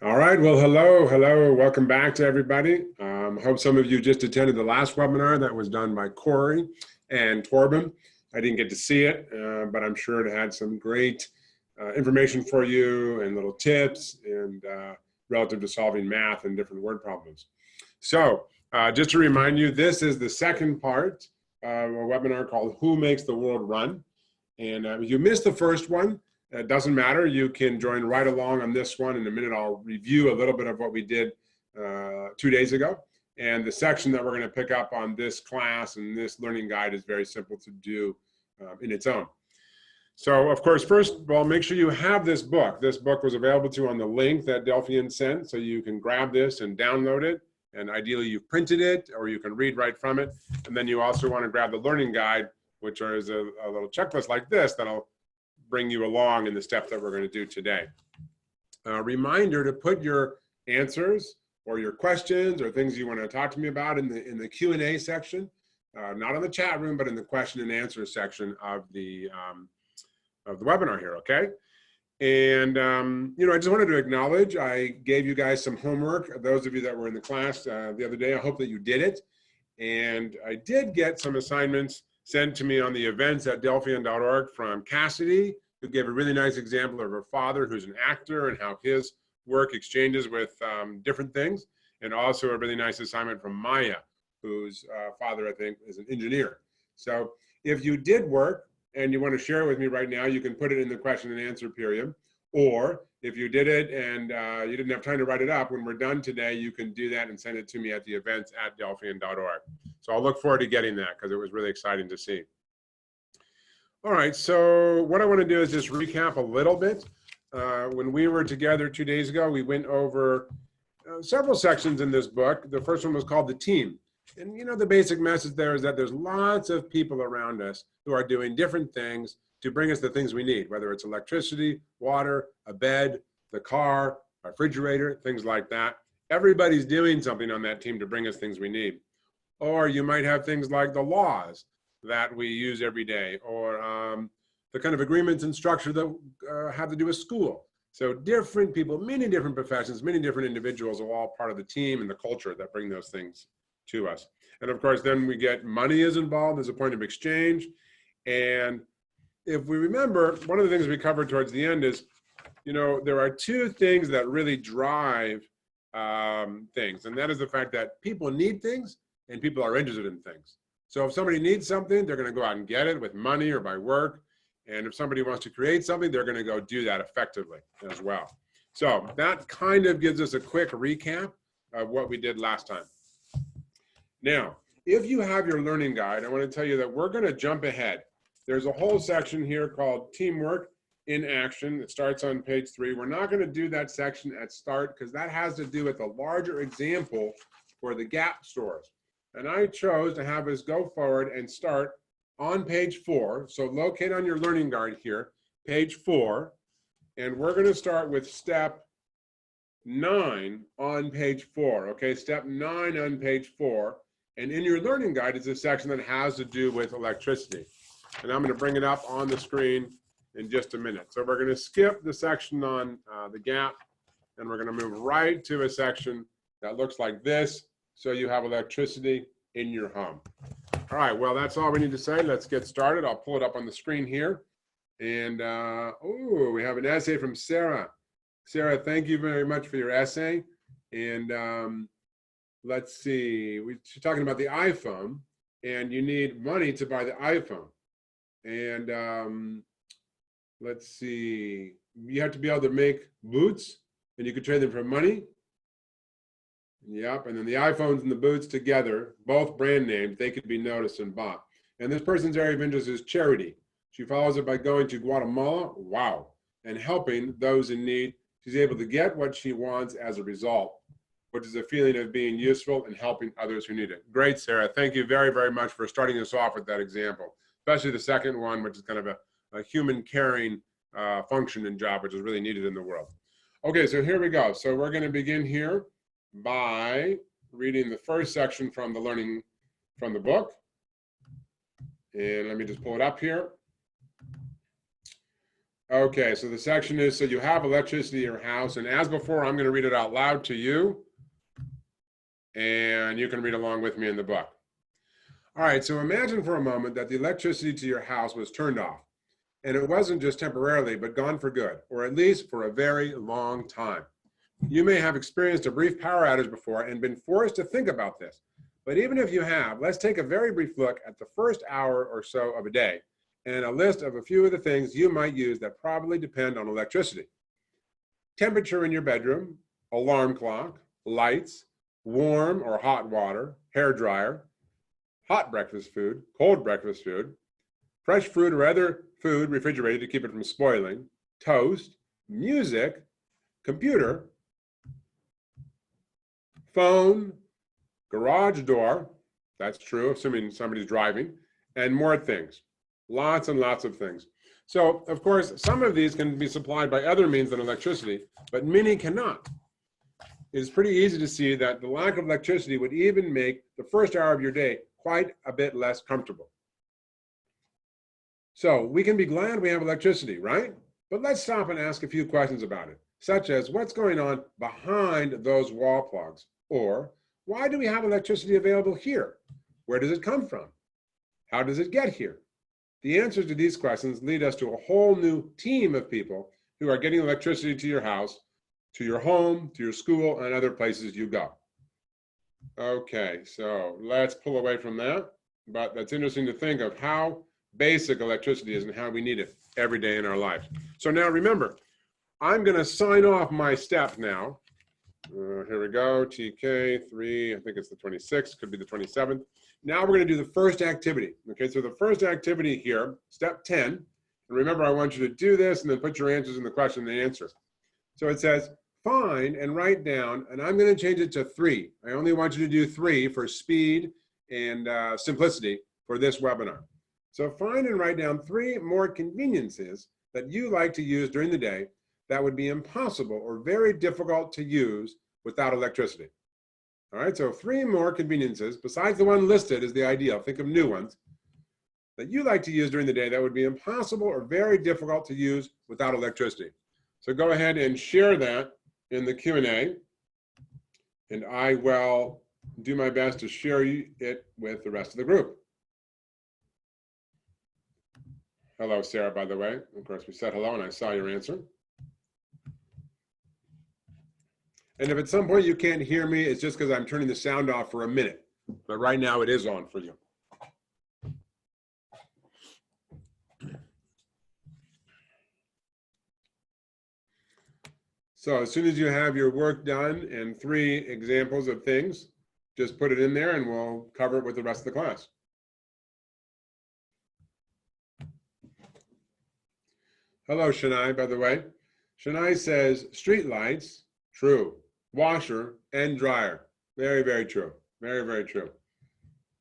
All right, well, hello, welcome back to everybody. Hope some of you just attended the last webinar that was done by Corey and Torben. I didn't get to see it, but I'm sure it had some great information for you and little tips and relative to solving math and different word problems. So just to remind you, this is the second part of a webinar called Who Makes the World Run? And if you missed the first one, it doesn't matter. You can join right along on this one. In a minute, I'll review a little bit of what we did 2 days ago. And the section that we're going to pick up on this class and this learning guide is very simple to do in its own. So, of course, first of all, make sure you have this book. This book was available to you on the link that Delphian sent, so you can grab this and download it. And ideally, you've printed it, or you can read right from it. And then you also want to grab the learning guide, which is a little checklist like this that'll bring you along in the steps that we're going to do today. A reminder to put your answers or your questions or things you want to talk to me about in the Q&A section, not on the chat room, but in the question and answer section of the webinar here, okay? And, I just wanted to acknowledge, I gave you guys some homework, those of you that were in the class the other day. I hope that you did it. And I did get some assignments sent to me on the events@delphian.org from Cassidy, who gave a really nice example of her father, who's an actor, and how his work exchanges with different things. And also a really nice assignment from Maya, whose father, I think, is an engineer. So if you did work and you want to share it with me right now, you can put it in the question and answer period. Or if you did it and you didn't have time to write it up, when we're done today, you can do that and send it to me at the events@delphian.org. So I'll look forward to getting that because it was really exciting to see. All right, so what I want to do is just recap a little bit. When we were together 2 days ago, we went over several sections in this book. The first one was called The Team. And the basic message there is that there's lots of people around us who are doing different things to bring us the things we need, whether it's electricity, water, a bed, the car, a refrigerator, things like that. Everybody's doing something on that team to bring us things we need. Or you might have things like the laws that we use every day, or the kind of agreements and structure that have to do with school. So different people, many different professions, many different individuals are all part of the team and the culture that bring those things to us. And of course, then we get money is involved as a point of exchange. And if we remember, one of the things we covered towards the end is, there are two things that really drive things. And that is the fact that people need things and people are interested in things. So if somebody needs something, they're going to go out and get it with money or by work. And if somebody wants to create something, they're going to go do that effectively as well. So that kind of gives us a quick recap of what we did last time. Now, if you have your learning guide, I want to tell you that we're going to jump ahead. There's a whole section here called Teamwork in Action. It starts on page 3. We're not going to do that section at start because that has to do with a larger example for the gap stores. And I chose to have us go forward and start on page 4. So locate on your learning guide here, page 4. And we're going to start with step 9 on page 4. Okay, step 9 on page 4. And in your learning guide is a section that has to do with electricity. And I'm going to bring it up on the screen in just a minute. So we're going to skip the section on the gap, and we're going to move right to a section that looks like this. So you have electricity in your home. All right, well, that's all we need to say. Let's get started. I'll pull it up on the screen here. And, we have an essay from Sarah. Sarah, thank you very much for your essay. And let's see, she's talking about the iPhone, and you need money to buy the iPhone. And let's see, you have to be able to make boots, and you could trade them for money. Yep, and then the iPhones and the boots together, both brand names, they could be noticed and bought. And this person's area of interest is charity. She follows it by going to Guatemala, wow, and helping those in need. She's able to get what she wants as a result, which is a feeling of being useful and helping others who need it. Great, Sarah. Thank you very, very much for starting us off with that example, especially the second one, which is kind of a human caring function and job, which is really needed in the world. Okay, so here we go. So we're going to begin here by reading the first section from the book. And let me just pull it up here. Okay, so the section is, so you have electricity in your house, and as before, I'm going to read it out loud to you, and you can read along with me in the book. All right, so imagine for a moment that the electricity to your house was turned off, and it wasn't just temporarily, but gone for good, or at least for a very long time. You may have experienced a brief power outage before and been forced to think about this. But even if you have, let's take a very brief look at the first hour or so of a day and a list of a few of the things you might use that probably depend on electricity. Temperature in your bedroom, alarm clock, lights, warm or hot water, hair dryer, hot breakfast food, cold breakfast food, fresh fruit or other food refrigerated to keep it from spoiling, toast, music, computer, phone, garage door, that's true, assuming somebody's driving, and more things. Lots and lots of things. So, of course, some of these can be supplied by other means than electricity, but many cannot. It's pretty easy to see that the lack of electricity would even make the first hour of your day quite a bit less comfortable. So, we can be glad we have electricity, right? But let's stop and ask a few questions about it, such as what's going on behind those wall plugs? Or, why do we have electricity available here? Where does it come from? How does it get here? The answers to these questions lead us to a whole new team of people who are getting electricity to your house, to your home, to your school, and other places you go. Okay, so let's pull away from that. But that's interesting to think of how basic electricity is and how we need it every day in our lives. So now remember, I'm going to sign off my step now. Here we go, TK3, I think it's the 26th, could be the 27th. Now we're going to do the first activity. Okay, so the first activity here, step 10, and remember I want you to do this and then put your answers in the question and answer. So it says, find and write down, and I'm going to change it to 3. I only want you to do 3 for speed and simplicity for this webinar. So find and write down 3 more conveniences that you like to use during the day that would be impossible or very difficult to use without electricity. All right, so 3 more conveniences, besides the one listed as the ideal, think of new ones, that you like to use during the day that would be impossible or very difficult to use without electricity. So go ahead and share that in the Q&A, and I will do my best to share it with the rest of the group. Hello, Sarah, by the way. Of course, we said hello, and I saw your answer. And if at some point you can't hear me, it's just because I'm turning the sound off for a minute. But right now it is on for you. So as soon as you have your work done and 3 examples of things, just put it in there and we'll cover it with the rest of the class. Hello, Shania, by the way. Shania says, street lights, true. Washer and dryer. Very, very true. Very, very true.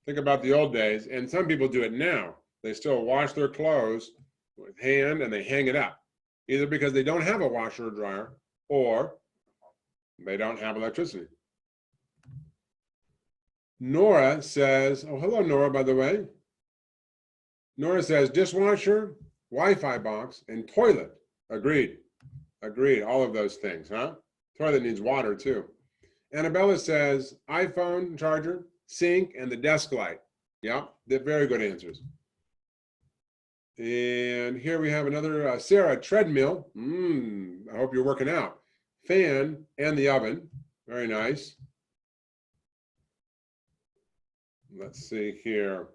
Think about the old days, and some people do it now. They still wash their clothes with hand and they hang it up, either because they don't have a washer or dryer or they don't have electricity. Nora says, oh, hello, Nora, by the way. Nora says dishwasher, Wi-Fi box, and toilet. Agreed. Agreed. All of those things, huh? Toilet needs water too. Annabella says iPhone charger, sink, and the desk light. Yep, they're very good answers. And here we have another, Sarah, treadmill. I hope you're working out. Fan and the oven. Very nice. Let's see here.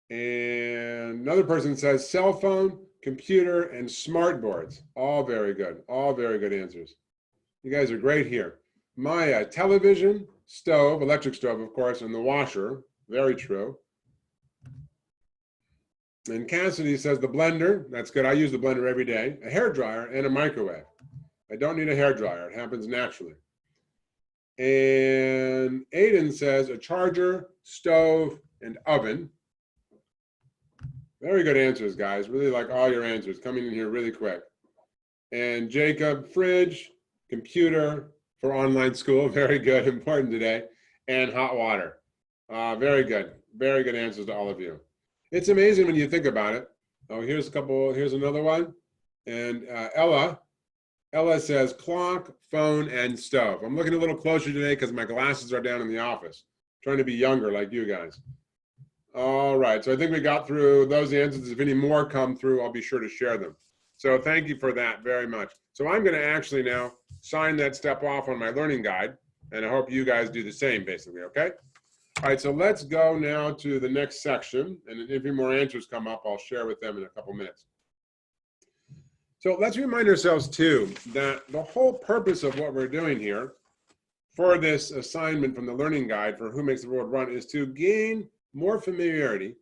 And another person says cell phone, computer, and smart boards. All very good. All very good answers. You guys are great here. My television, stove, electric stove, of course, and the washer. Very true. And Cassidy says the blender. That's good. I use the blender every day. A hair dryer and a microwave. I don't need a hair dryer. It happens naturally. And Aiden says a charger, stove, and oven. Very good answers, guys. Really like all your answers. Coming in here really quick. And Jacob, fridge, computer for online school. Very good. Important today. And hot water. Very good. Very good answers to all of you. It's amazing when you think about it. Oh, here's another one. And Ella says clock, phone, and stove. I'm looking a little closer today because my glasses are down in the office. Trying to be younger like you guys. All right, so I think we got through those answers. If any more come through, I'll be sure to share them. So thank you for that very much. So I'm gonna actually now sign that step off on my learning guide, and I hope you guys do the same, basically, okay? All right, so let's go now to the next section, and if any more answers come up, I'll share with them in a couple minutes. So let's remind ourselves too that the whole purpose of what we're doing here for this assignment from the learning guide for Who Makes the World Run is to gain more familiarity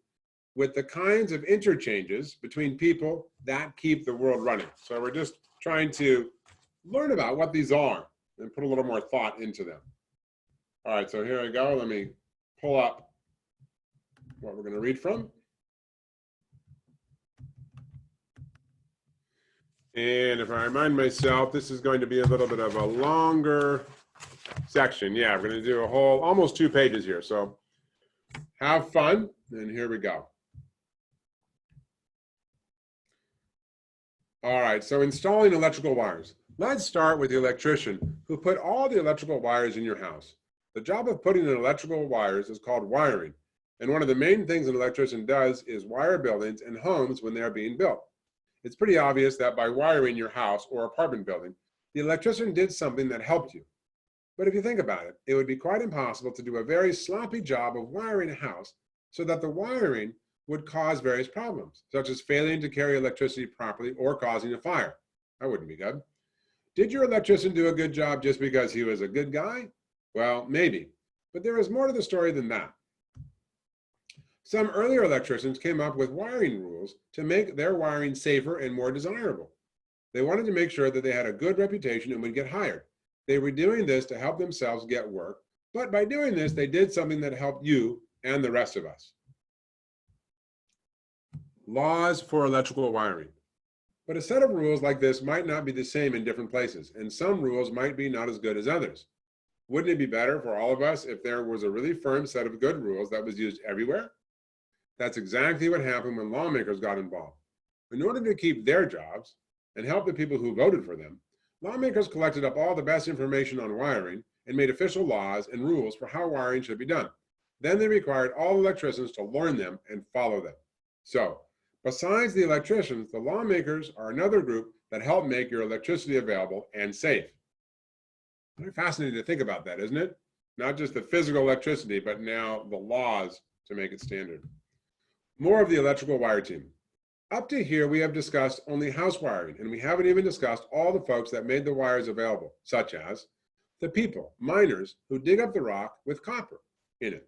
with the kinds of interchanges between people that keep the world running. So we're just trying to learn about what these are and put a little more thought into them. All right, so here I go. Let me pull up what we're going to read from. And if I remind myself, this is going to be a little bit of a longer section. Yeah, we're going to do a whole, almost 2 pages here. So have fun, and here we go. All right, so installing electrical wires. Let's start with the electrician who put all the electrical wires in your house. The job of putting in electrical wires is called wiring. And one of the main things an electrician does is wire buildings and homes when they are being built. It's pretty obvious that by wiring your house or apartment building, the electrician did something that helped you. But if you think about it, it would be quite impossible to do a very sloppy job of wiring a house so that the wiring would cause various problems, such as failing to carry electricity properly or causing a fire. That wouldn't be good. Did your electrician do a good job just because he was a good guy? Well, maybe, but there is more to the story than that. Some earlier electricians came up with wiring rules to make their wiring safer and more desirable. They wanted to make sure that they had a good reputation and would get hired. They were doing this to help themselves get work, but by doing this, they did something that helped you and the rest of us. Laws for electrical wiring. But a set of rules like this might not be the same in different places, and some rules might be not as good as others. Wouldn't it be better for all of us if there was a really firm set of good rules that was used everywhere? That's exactly what happened when lawmakers got involved. In order to keep their jobs and help the people who voted for them, lawmakers collected up all the best information on wiring and made official laws and rules for how wiring should be done. Then they required all electricians to learn them and follow them. So, besides the electricians, the lawmakers are another group that help make your electricity available and safe. Very fascinating to think about that, isn't it? Not just the physical electricity, but now the laws to make it standard. More of the electrical wire team. Up to here, we have discussed only house wiring, and we haven't even discussed all the folks that made the wires available, such as the people, miners, who dig up the rock with copper in it.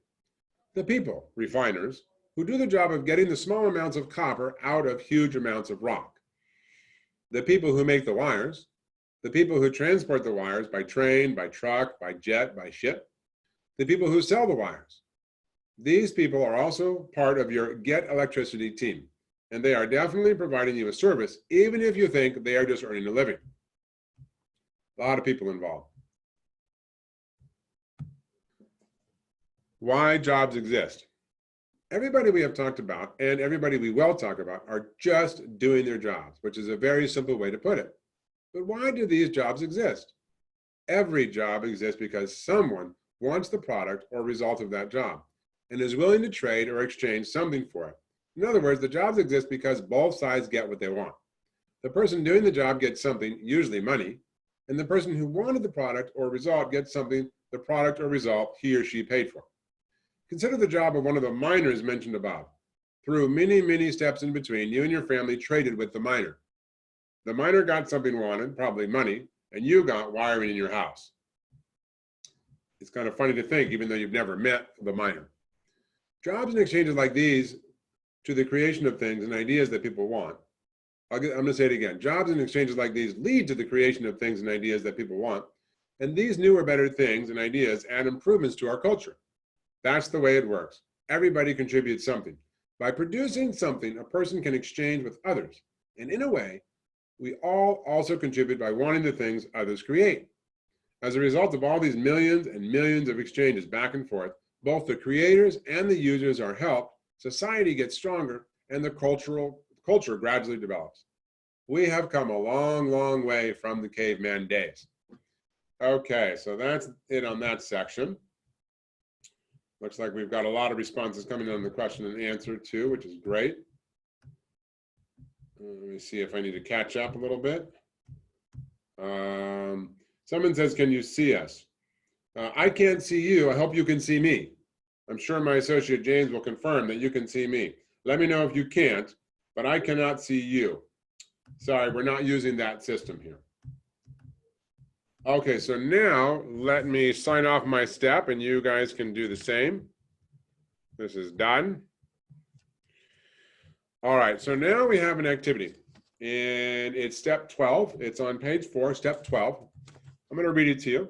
The people, refiners, who do the job of getting the small amounts of copper out of huge amounts of rock. The people who make the wires. The people who transport the wires by train, by truck, by jet, by ship. The people who sell the wires. These people are also part of your Get Electricity team, and they are definitely providing you a service, even if you think they are just earning a living. A lot of people involved. Why jobs exist. Everybody we have talked about and everybody we will talk about are just doing their jobs, which is a very simple way to put it. But why do these jobs exist? Every job exists because someone wants the product or result of that job and is willing to trade or exchange something for it. In other words, the jobs exist because both sides get what they want. The person doing the job gets something, usually money, and the person who wanted the product or result gets something, the product or result he or she paid for. Consider the job of one of the miners mentioned above. Through many, many steps in between, you and your family traded with the miner. The miner got something wanted, probably money, and you got wiring in your house. It's kind of funny to think, even though you've never met the miner. Jobs and exchanges like these to the creation of things and ideas that people want. I'm going to say it again. Jobs and exchanges like these lead to the creation of things and ideas that people want. And these new or better things and ideas add improvements to our culture. That's the way it works. Everybody contributes something. By producing something, a person can exchange with others. And in a way, we all also contribute by wanting the things others create. As a result of all these millions and millions of exchanges back and forth, both the creators and the users are helped, society gets stronger, and the culture gradually develops. We have come a long, long way from the caveman days. Okay, so that's it on that section. Looks like we've got a lot of responses coming on the question and answer too, which is great. Let me see if I need to catch up a little bit. Someone says, can you see us? I can't see you. I hope you can see me. I'm sure my associate James will confirm that you can see me. Let me know if you can't, but I cannot see you. Sorry, we're not using that system here. Okay, so now let me sign off my step and you guys can do the same. This is done. All right, so now we have an activity and it's step 12. It's on page 4, step 12. I'm going to read it to you.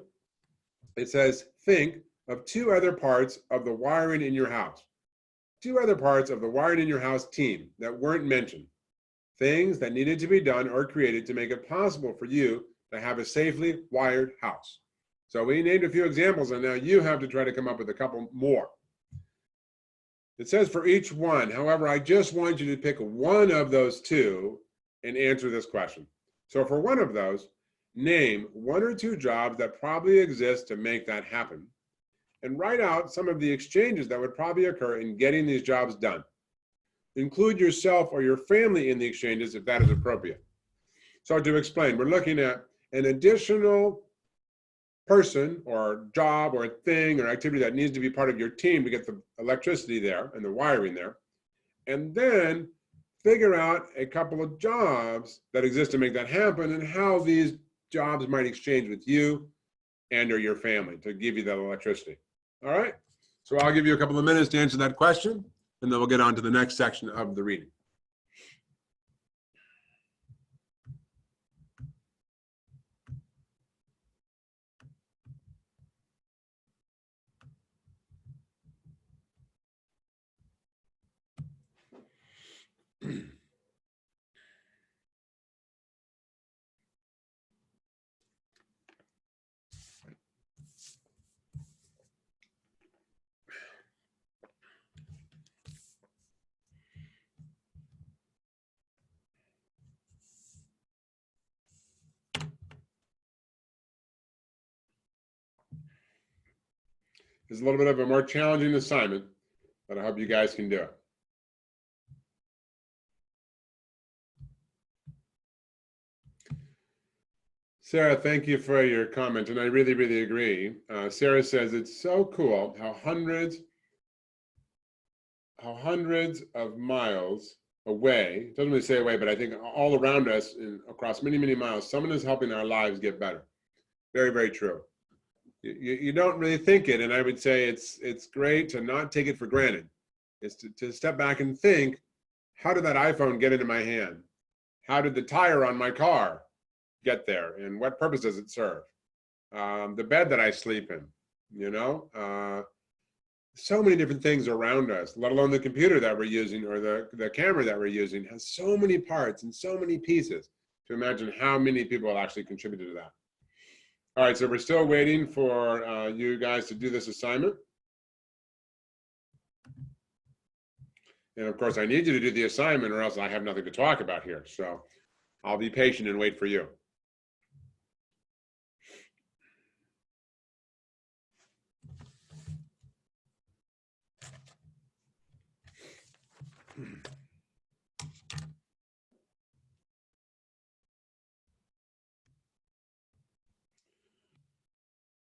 It says, think of 2 other parts of the wiring in your house. 2 other parts of the wiring in your house team that weren't mentioned. Things that needed to be done or created to make it possible for you to have a safely wired house. So we named a few examples and now you have to try to come up with a couple more. It says for each one, however, I just want you to pick one of those 2 and answer this question. So for one of those, name 1 or 2 jobs that probably exist to make that happen, and write out some of the exchanges that would probably occur in getting these jobs done. Include yourself or your family in the exchanges if that is appropriate. So to explain, we're looking at an additional person or job or thing or activity that needs to be part of your team to get the electricity there and the wiring there, and then figure out a couple of jobs that exist to make that happen and how these jobs might exchange with you and or your family to give you that electricity. All right, so I'll give you a couple of minutes to answer that question and then we'll get on to the next section of the reading. It's a little bit of a more challenging assignment, but I hope you guys can do it. Sarah, thank you for your comment, and I really, really agree. Sarah says it's so cool how hundreds of miles away, doesn't really say away, but I think all around us and across many, many miles, someone is helping our lives get better. Very, very true. You don't really think it, and I would say it's great to not take it for granted. It's to step back and think, how did that iPhone get into my hand? How did the tire on my car get there? And what purpose does it serve? The bed that I sleep in, you know? So many different things around us, let alone the computer that we're using or the camera that we're using has so many parts and so many pieces to imagine how many people actually contributed to that. All right, so we're still waiting for you guys to do this assignment. And of course, I need you to do the assignment or else I have nothing to talk about here. So I'll be patient and wait for you.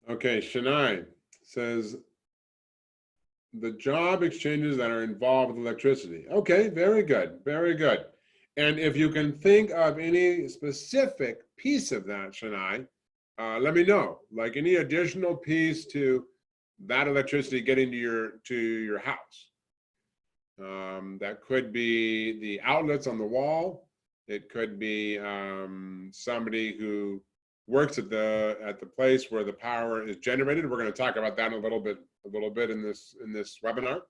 Okay, Shania says, the job exchanges that are involved with electricity. Okay, very good, very good. And if you can think of any specific piece of that, Shania, let me know. Like any additional piece to that electricity getting to your house. That could be the outlets on the wall. It could be somebody who works at the place where the power is generated. We're going to talk about that a little bit in this webinar,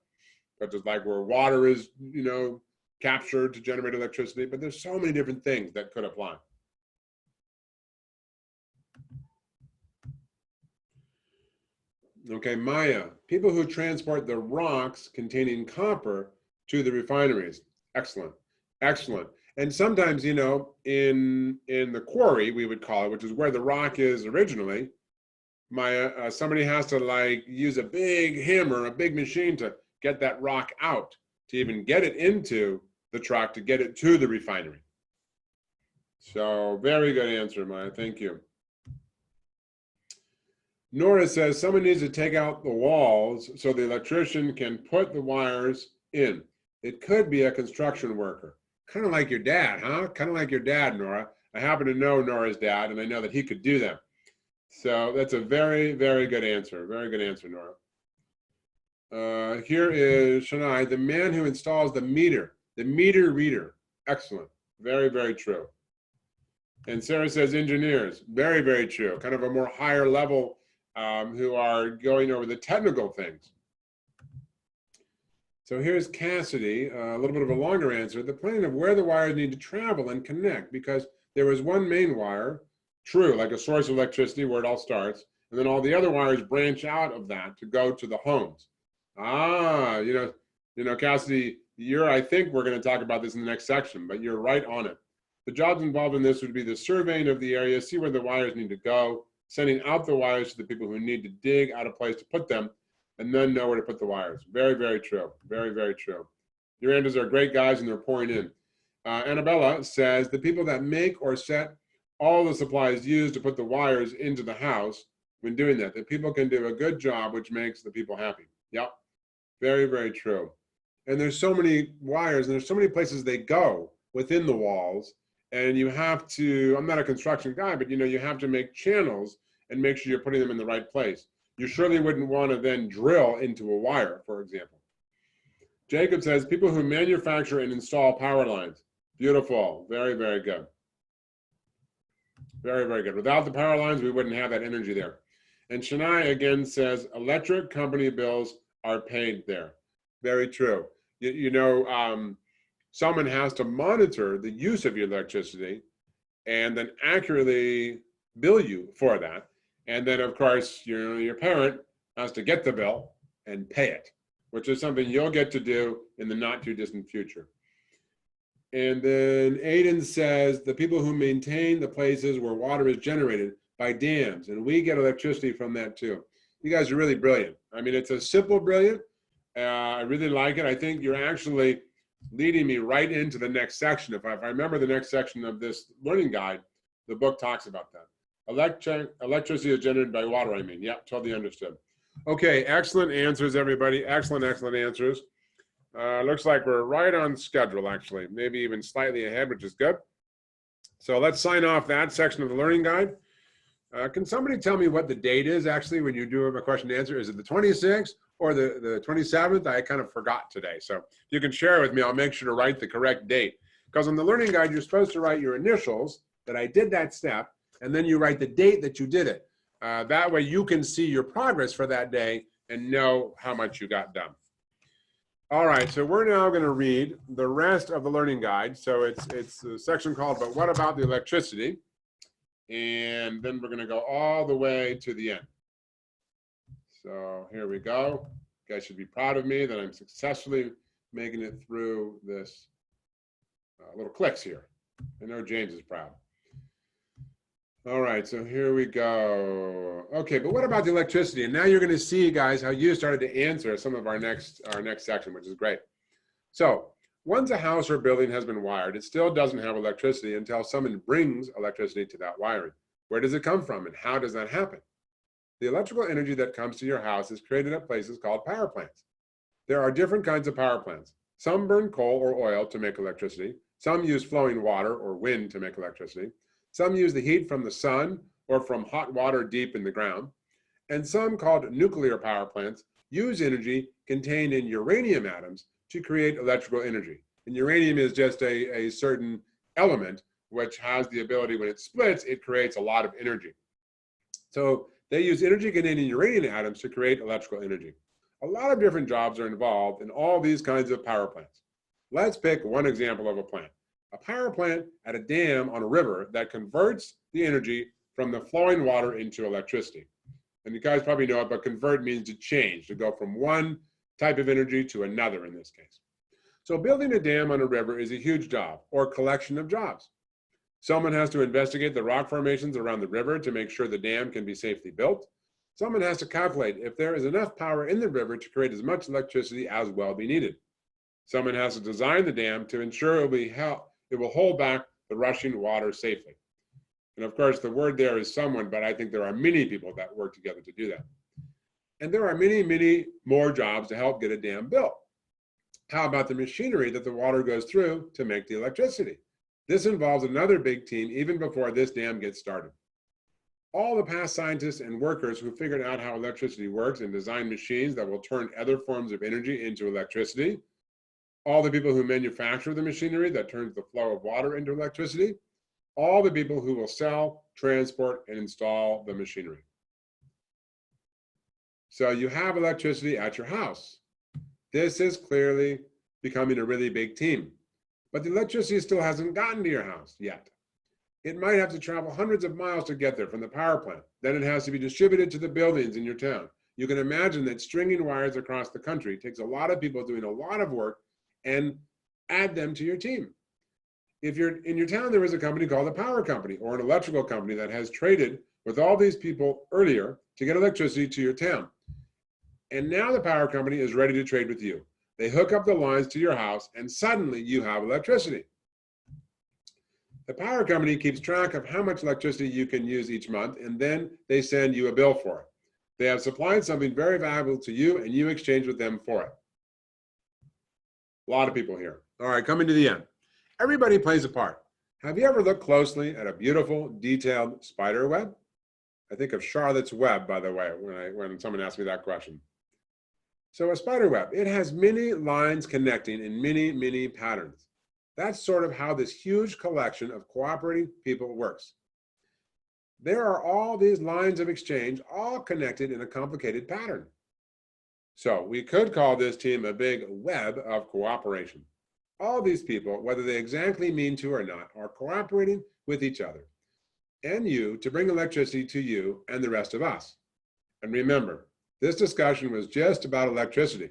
but just like where water is, you know, captured to generate electricity. But there's so many different things that could apply. Okay, Maya, people who transport the rocks containing copper to the refineries. Excellent. Excellent. And sometimes, you know, in the quarry, we would call it, which is where the rock is originally, somebody has to like use a big hammer, a big machine to get that rock out, to even get it into the truck, to get it to the refinery. So very good answer, Maya. Thank you. Nora says someone needs to take out the walls so the electrician can put the wires in. It could be a construction worker. Kind of like your dad, huh? Kind of like your dad, Nora. I happen to know Nora's dad, and I know that he could do that. So that's a very, very good answer. Very good answer, Nora. Here is Shania, the man who installs the meter reader. Excellent. Very, very true. And Sarah says engineers. Very, very true. Kind of a more higher level who are going over the technical things. So here's Cassidy, a little bit of a longer answer. The plan of where the wires need to travel and connect, because there was one main wire, true, like a source of electricity where it all starts, and then all the other wires branch out of that to go to the homes. Ah, you know, Cassidy, I think we're going to talk about this in the next section, but you're right on it. The jobs involved in this would be the surveying of the area, see where the wires need to go, sending out the wires to the people who need to dig out a place to put them, and then know where to put the wires. Very, very true. Very, very true. Your answers are great, guys, and they're pouring in. Annabella says, the people that make or set all the supplies used to put the wires into the house, when doing that, the people can do a good job, which makes the people happy. Yep. Very, very true. And there's so many wires, and there's so many places they go within the walls, and you have to, I'm not a construction guy, but you know, you have to make channels and make sure you're putting them in the right place. You surely wouldn't want to then drill into a wire, for example. Jacob says, people who manufacture and install power lines. Beautiful. Very, very good. Very, very good. Without the power lines, we wouldn't have that energy there. And Shania again says, electric company bills are paid there. Very true. You know, someone has to monitor the use of your electricity and then accurately bill you for that. And then, of course, your parent has to get the bill and pay it, which is something you'll get to do in the not too distant future. And then Aiden says, the people who maintain the places where water is generated by dams, and we get electricity from that too. You guys are really brilliant. I mean, it's a simple brilliant. I really like it. I think you're actually leading me right into the next section. If I remember the next section of this learning guide, the book talks about that. Electricity is generated by water, I mean. Yep, totally understood. Okay, excellent answers, everybody. Excellent, excellent answers. Looks like we're right on schedule, actually. Maybe even slightly ahead, which is good. So let's sign off that section of the learning guide. Can somebody tell me what the date is, actually, when you do have a question and answer? Is it the 26th or the 27th? I kind of forgot today. So if you can share with me, I'll make sure to write the correct date. Because on the learning guide, you're supposed to write your initials, that I did that step, and then you write the date that you did it. That way you can see your progress for that day and know how much you got done. All right, so we're now going to read the rest of the learning guide. So it's a section called, but what about the electricity? And then we're going to go all the way to the end. So here we go. You guys should be proud of me that I'm successfully making it through this little clicks here. I know James is proud. All right, so here we go. Okay, but what about the electricity? And now you're going to see, guys, how you started to answer some of our next section, which is great. So once a house or building has been wired, it still doesn't have electricity until someone brings electricity to that wiring. Where does it come from, and how does that happen? The electrical energy that comes to your house is created at places called power plants. There are different kinds of power plants. Some burn coal or oil to make electricity. Some use flowing water or wind to make electricity. Some use the heat from the sun or from hot water deep in the ground. And some, called nuclear power plants, use energy contained in uranium atoms to create electrical energy. And uranium is just a certain element which has the ability, when it splits, it creates a lot of energy. So they use energy contained in uranium atoms to create electrical energy. A lot of different jobs are involved in all these kinds of power plants. Let's pick one example of a plant. A power plant at a dam on a river that converts the energy from the flowing water into electricity. And you guys probably know it, but convert means to change, to go from one type of energy to another in this case. So building a dam on a river is a huge job or collection of jobs. Someone has to investigate the rock formations around the river to make sure the dam can be safely built. Someone has to calculate if there is enough power in the river to create as much electricity as will be needed. Someone has to design the dam to ensure it will hold back the rushing water safely. And of course, the word there is someone, but I think there are many people that work together to do that. And there are many, many more jobs to help get a dam built. How about the machinery that the water goes through to make the electricity? This involves another big team even before this dam gets started. All the past scientists and workers who figured out how electricity works and designed machines that will turn other forms of energy into electricity, all the people who manufacture the machinery that turns the flow of water into electricity, all the people who will sell, transport, and install the machinery. So you have electricity at your house. This is clearly becoming a really big team, but the electricity still hasn't gotten to your house yet. It might have to travel hundreds of miles to get there from the power plant. Then it has to be distributed to the buildings in your town. You can imagine that stringing wires across the country takes a lot of people doing a lot of work, and add them to your team. If you're in your town, there is a company called a power company or an electrical company that has traded with all these people earlier to get electricity to your town. And now the power company is ready to trade with you. They hook up the lines to your house and suddenly you have electricity. The power company keeps track of how much electricity you can use each month, and then they send you a bill for it. They have supplied something very valuable to you and you exchange with them for it. A lot of people here. All right, coming to the end. Everybody plays a part. Have you ever looked closely at a beautiful, detailed spider web? I think of Charlotte's Web, by the way, when someone asks me that question. So a spider web, it has many lines connecting in many, many patterns. That's sort of how this huge collection of cooperating people works. There are all these lines of exchange, all connected in a complicated pattern. So we could call this team a big web of cooperation. All these people, whether they exactly mean to or not, are cooperating with each other and you to bring electricity to you and the rest of us. And remember, this discussion was just about electricity.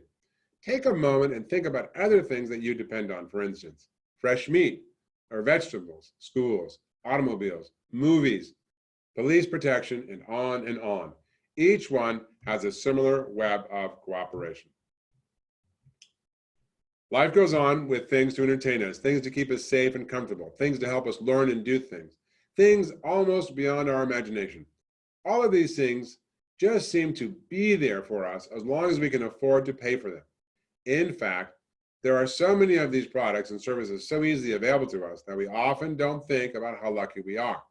Take a moment and think about other things that you depend on, for instance, fresh meat or vegetables, schools, automobiles, movies, police protection, and on and on. Each one has a similar web of cooperation. Life goes on with things to entertain us, things to keep us safe and comfortable, things to help us learn and do things almost beyond our imagination. All of these things just seem to be there for us as long as we can afford to pay for them. In fact, there are so many of these products and services so easily available to us that we often don't think about how lucky we are.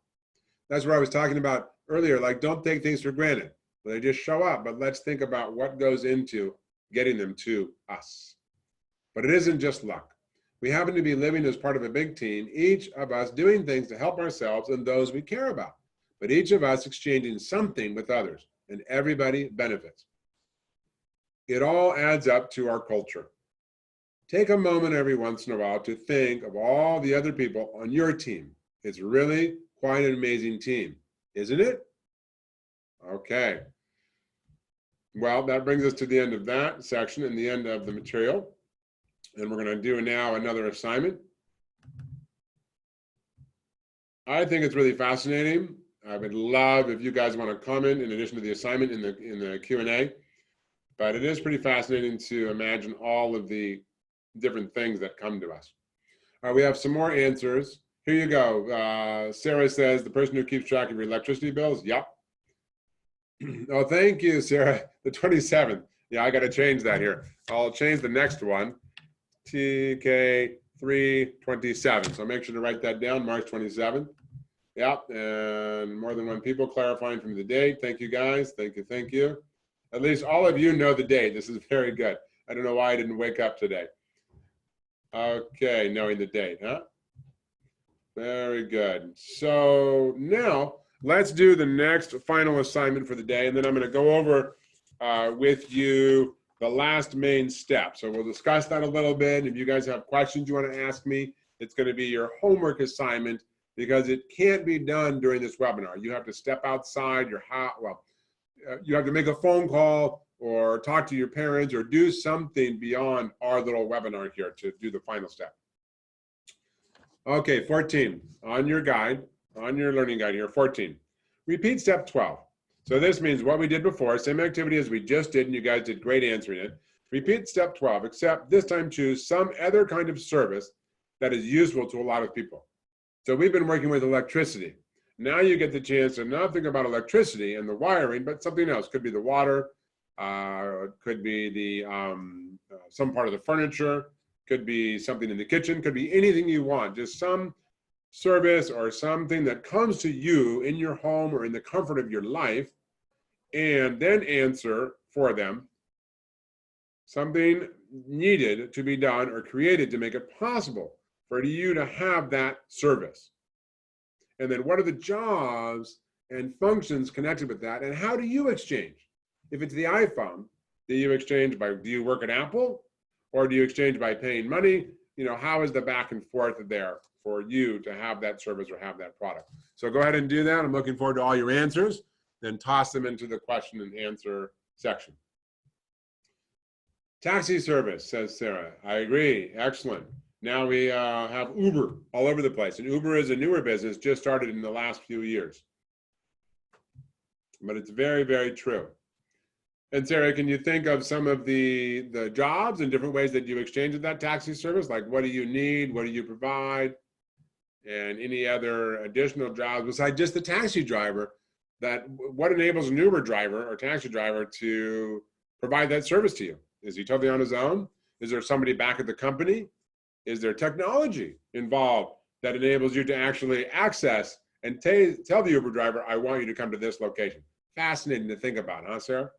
That's what I was talking about earlier, like don't take things for granted. They just show up, but let's think about what goes into getting them to us. But it isn't just luck. We happen to be living as part of a big team, each of us doing things to help ourselves and those we care about, but each of us exchanging something with others, and everybody benefits. It all adds up to our culture. Take a moment every once in a while to think of all the other people on your team. It's really quite an amazing team, isn't it? Okay. Well, that brings us to the end of that section and the end of the material. And we're going to do now another assignment. I think it's really fascinating. I would love if you guys want to comment in addition to the assignment in the Q&A. But it is pretty fascinating to imagine all of the different things that come to us. All right, we have some more answers. Here you go. Sarah says, the person who keeps track of your electricity bills? Yep. Oh, thank you, Sarah. The 27th. Yeah, I got to change that here. I'll change the next one. TK327. So make sure to write that down, March 27th. Yep, and more than one people clarifying from the date. Thank you, guys. Thank you, thank you. At least all of you know the date. This is very good. I don't know why I didn't wake up today. Okay, knowing the date, huh? Very good. So now let's do the next final assignment for the day, and then I'm going to go over with you the last main step. So we'll discuss that a little bit. If you guys have questions you want to ask me, it's going to be your homework assignment because it can't be done during this webinar. You have to step outside your house. Well, you have to make a phone call or talk to your parents or do something beyond our little webinar here to do the final step. Okay, 14, on your guide, on your learning guide here, 14. Repeat step 12. So this means what we did before, same activity as we just did, and you guys did great answering it. Repeat step 12, except this time choose some other kind of service that is useful to a lot of people. So we've been working with electricity. Now you get the chance to not think about electricity and the wiring, but something else. Could be the water, could be the some part of the furniture, could be something in the kitchen, could be anything you want, just some service or something that comes to you in your home or in the comfort of your life, and then answer for them something needed to be done or created to make it possible for you to have that service. And then what are the jobs and functions connected with that, and how do you exchange? If it's the iPhone, do you exchange by, do you work at Apple, or do you exchange by paying money? You know, how is the back and forth there for you to have that service or have that product? So go ahead and do that. I'm looking forward to all your answers. Then toss them into the question and answer section. Taxi service, says Sarah. I agree. Excellent. Now we have Uber all over the place. And Uber is a newer business, just started in the last few years. But it's very, very true. And Sarah, can you think of some of the jobs and different ways that you exchange with that taxi service? Like, what do you need? What do you provide? And any other additional jobs besides just the taxi driver, that what enables an Uber driver or taxi driver to provide that service to you? Is he totally on his own? Is there somebody back at the company? Is there technology involved that enables you to actually access and tell the Uber driver, I want you to come to this location? Fascinating to think about, huh, Sarah?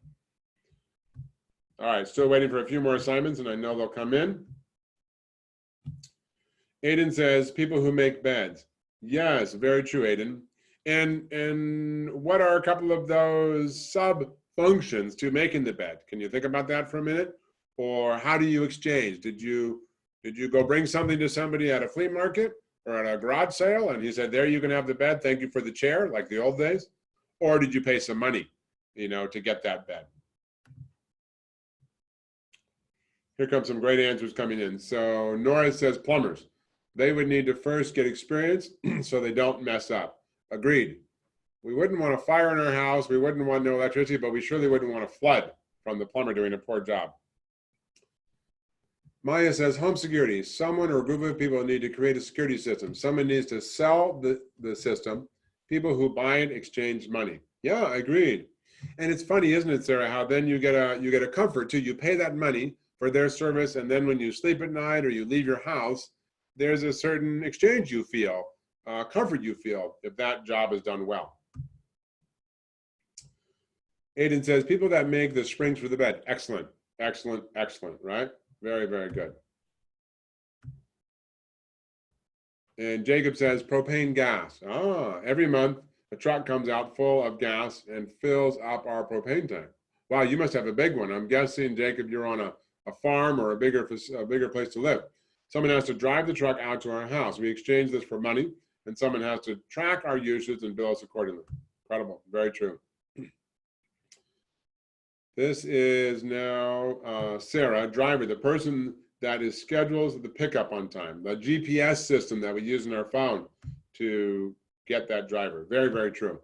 All right, still waiting for a few more assignments, and I know they'll come in. Aiden says, people who make beds. Yes, very true, Aiden. And what are a couple of those sub-functions to making the bed? Can you think about that for a minute? Or how do you exchange? Did you go bring something to somebody at a flea market or at a garage sale, and he said, there, you can have the bed, thank you for the chair, like the old days? Or did you pay some money, you know, to get that bed? Here comes some great answers coming in. So Nora says plumbers. They would need to first get experience so they don't mess up. Agreed. We wouldn't want a fire in our house. We wouldn't want no electricity, but we surely wouldn't want a flood from the plumber doing a poor job. Maya says home security. Someone or a group of people need to create a security system. Someone needs to sell the system. People who buy it exchange money. Yeah, agreed. And it's funny, isn't it, Sarah, how then you get a comfort too. You pay that money for their service, and then when you sleep at night or you leave your house, there's a certain exchange you feel, comfort you feel, if that job is done well. Aiden says, people that make the springs for the bed. Excellent, excellent, excellent, right? Very, very good. And Jacob says, propane gas. Every month, a truck comes out full of gas and fills up our propane tank. Wow, you must have a big one. I'm guessing, Jacob, you're on a farm or a bigger place to live. Someone has to drive the truck out to our house. We exchange this for money, and someone has to track our usage and bill us accordingly. Incredible, very true. This is now Sarah, driver, the person that is scheduled the pickup on time, the GPS system that we use in our phone to get that driver. Very, very true.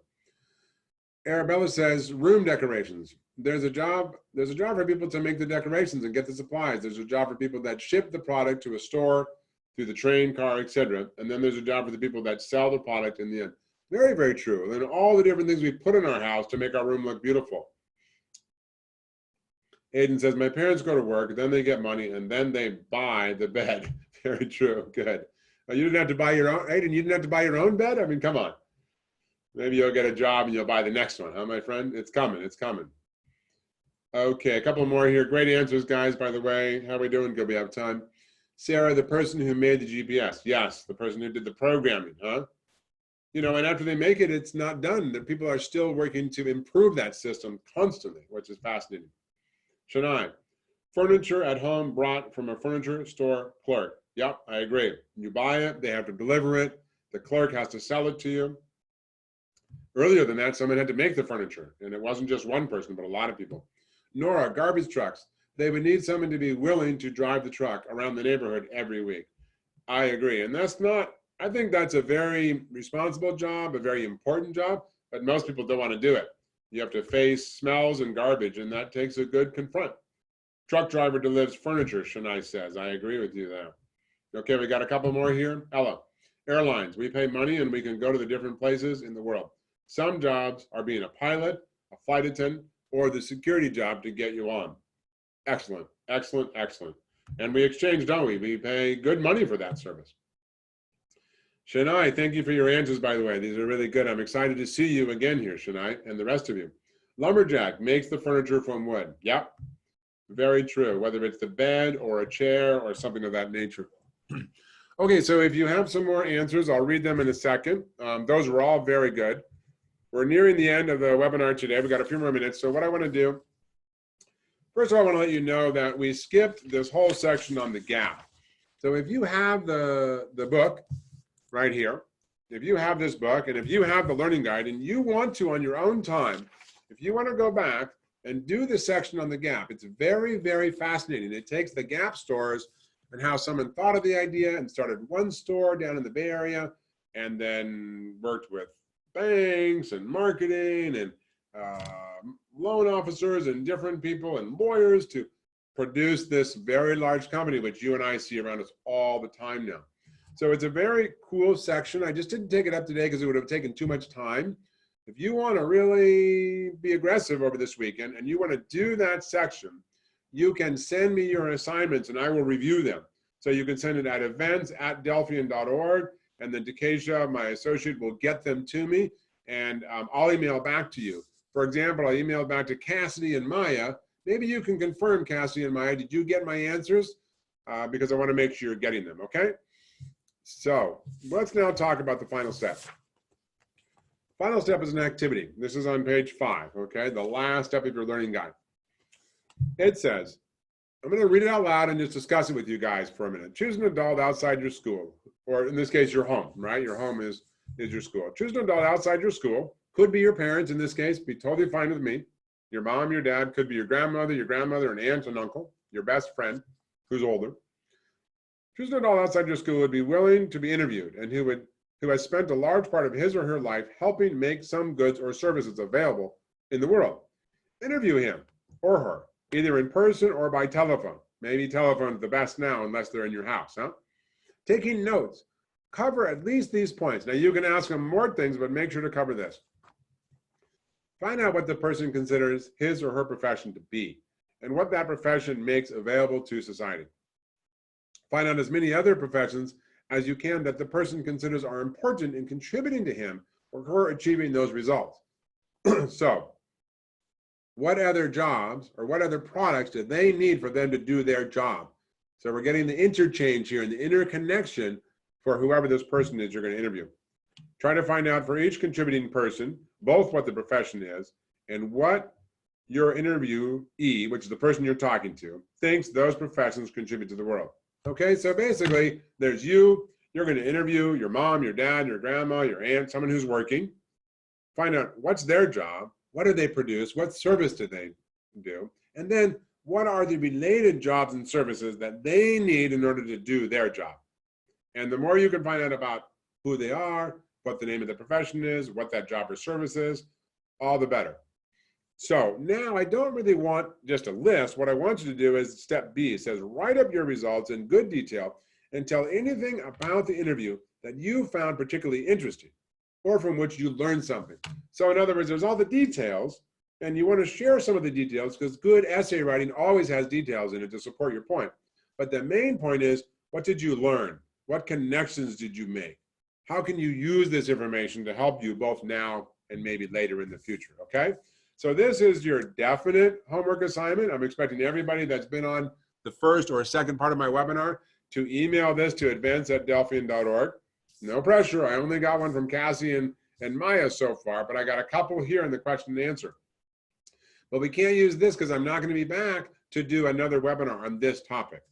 Arabella says room decorations. There's a job for people to make the decorations and get the supplies. There's a job for people that ship the product to a store, through the train, car, etc. And then there's a job for the people that sell the product in the end. Very, very true. And then all the different things we put in our house to make our room look beautiful. Aiden says, my parents go to work, then they get money, and then they buy the bed. Very true. Good. You didn't have to buy your own, Aiden, you didn't have to buy your own bed? I mean, come on. Maybe you'll get a job and you'll buy the next one, huh, my friend? It's coming. It's coming. Okay, a couple more here. Great answers, guys, by the way. How are we doing? Good, we have time. Sarah, the person who made the GPS. Yes, the person who did the programming, huh? You know, and after they make it, it's not done. The people are still working to improve that system constantly, which is fascinating. Shania, furniture at home brought from a furniture store clerk. Yep, I agree. You buy it, they have to deliver it. The clerk has to sell it to you. Earlier than that, someone had to make the furniture, and it wasn't just one person, but a lot of people. Nora, garbage trucks. They would need someone to be willing to drive the truck around the neighborhood every week. I agree. And that's not, I think that's a very responsible job, a very important job, but most people don't want to do it. You have to face smells and garbage, and that takes a good confront. Truck driver delivers furniture, Shania says. I agree with you there. Okay, we got a couple more here. Ella, airlines. We pay money and we can go to the different places in the world. Some jobs are being a pilot, a flight attendant, or the security job to get you on. Excellent, excellent, excellent. And we exchange, don't we? We pay good money for that service. Shania, thank you for your answers, by the way. These are really good. I'm excited to see you again here, Shania, and the rest of you. Lumberjack makes the furniture from wood. Yep, very true, whether it's the bed or a chair or something of that nature. Okay, so if you have some more answers, I'll read them in a second. Those were all very good. We're nearing the end of the webinar today. We've got a few more minutes. So what I want to do, first of all, I want to let you know that we skipped this whole section on the gap. So if you have the book right here, if you have this book, and if you have the learning guide, and you want to, on your own time, if you want to go back and do the section on the gap, it's very, very fascinating. It takes the gap stores and how someone thought of the idea and started one store down in the Bay Area, and then worked with banks and marketing and loan officers and different people and lawyers to produce this very large company, which you and I see around us all the time now. So it's a very cool section. I just didn't take it up today because it would have taken too much time. If you want to really be aggressive over this weekend and you want to do that section, you can send me your assignments and I will review them. So you can send it at events@delphian.org, and then Dekeisha, my associate, will get them to me, and I'll email back to you. For example, I emailed back to Cassidy and Maya. Maybe you can confirm, Cassidy and Maya, did you get my answers? Because I want to make sure you're getting them, okay? So let's now talk about the final step. Final step is an activity. This is on page 5, okay? The last step of your learning guide. It says, I'm going to read it out loud and just discuss it with you guys for a minute. Choose an adult outside your school, or in this case, your home, right? Your home is your school. Choose an adult outside your school. Could be your parents in this case, be totally fine with me. Your mom, your dad, could be your grandmother, an aunt, an uncle, your best friend who's older. Choose an adult outside your school would be willing to be interviewed and who has spent a large part of his or her life helping make some goods or services available in the world. Interview him or her, either in person or by telephone. Maybe telephone's the best now unless they're in your house, huh? Taking notes. Cover at least these points. Now you can ask them more things, but make sure to cover this. Find out what the person considers his or her profession to be and what that profession makes available to society. Find out as many other professions as you can that the person considers are important in contributing to him or her achieving those results. So, what other jobs or what other products do they need for them to do their job? So we're getting the interchange here and the interconnection for whoever this person is you're going to interview. Try to find out for each contributing person, both what the profession is and what your interviewee, which is the person you're talking to, thinks those professions contribute to the world. Okay, so basically there's you're going to interview your mom, your dad, your grandma, your aunt, someone who's working. Find out what's their job, what do they produce, what service do they do, and then what are the related jobs and services that they need in order to do their job. And the more you can find out about who they are, what the name of the profession is, what that job or service is, all the better. So now I don't really want just a list. What I want you to do is step B. It says, write up your results in good detail and tell anything about the interview that you found particularly interesting or from which you learned something. So in other words, there's all the details and you want to share some of the details because good essay writing always has details in it to support your point. But the main point is, what did you learn? What connections did you make? How can you use this information to help you both now and maybe later in the future, okay? So this is your definite homework assignment. I'm expecting everybody that's been on the first or second part of my webinar to email this to events@delphian.org. No pressure. I only got one from Cassie and Maya so far, but I got a couple here in the question and answer. But we can't use this because I'm not going to be back to do another webinar on this topic.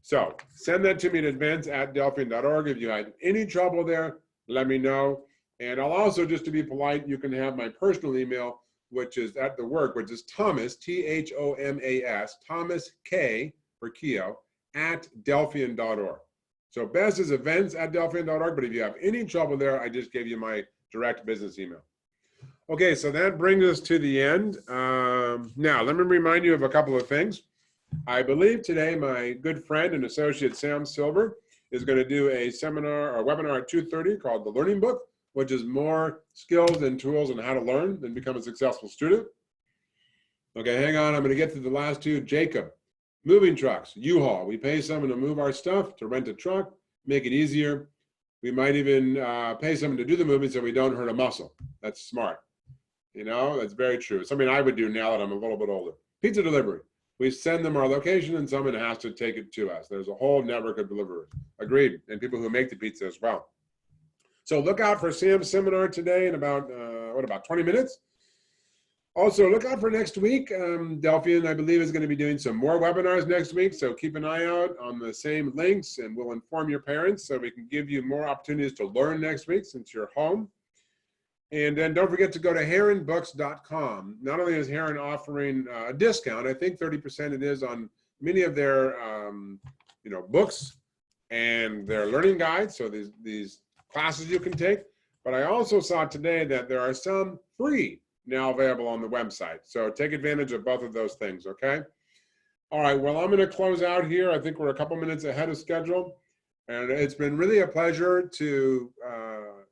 So send that to me at events@delphian.org. If you had any trouble there, let me know. And I'll also, just to be polite, you can have my personal email, which is at the work, which is Thomas, Thomas, Thomas K for Keo, at Delphian.org. So best is events@Delphian.org, but if you have any trouble there, I just gave you my direct business email. Okay, so that brings us to the end. Now, let me remind you of a couple of things. I believe today my good friend and associate Sam Silver is going to do a seminar or webinar at 2:30 called The Learning Book, which is more skills and tools on how to learn and become a successful student. Okay, hang on. I'm going to get to the last two. Jacob, moving trucks, U-Haul. We pay someone to move our stuff, to rent a truck, make it easier. We might even pay someone to do the moving so we don't hurt a muscle. That's smart. You know, that's very true. Something I would do now that I'm a little bit older. Pizza delivery. We send them our location and someone has to take it to us. There's a whole network of deliverers. Agreed. And people who make the pizza as well. So look out for Sam's seminar today in about, about 20 minutes? Also, look out for next week. Delphian, I believe, is going to be doing some more webinars next week. So keep an eye out on the same links and we'll inform your parents so we can give you more opportunities to learn next week since you're home. And then don't forget to go to heronbooks.com. Not only is Heron offering a discount, I think 30% it is on many of their books and their learning guides. So these classes you can take. But I also saw today that there are some free now available on the website. So take advantage of both of those things, okay? All right, well, I'm going to close out here. I think we're a couple minutes ahead of schedule. And it's been really a pleasure to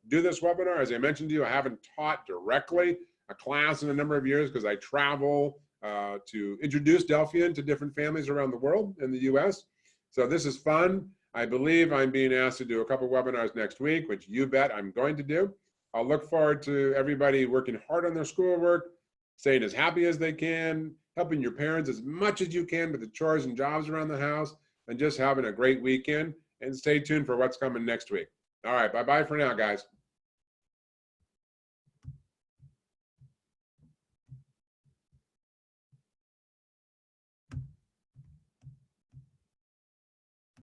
do this webinar. As I mentioned to you, I haven't taught directly a class in a number of years because I travel to introduce Delphian to different families around the world in the US. So this is fun. I believe I'm being asked to do a couple webinars next week, which you bet I'm going to do. I'll look forward to everybody working hard on their schoolwork, staying as happy as they can, helping your parents as much as you can with the chores and jobs around the house, and just having a great weekend. And stay tuned for what's coming next week. All right, bye-bye for now, guys.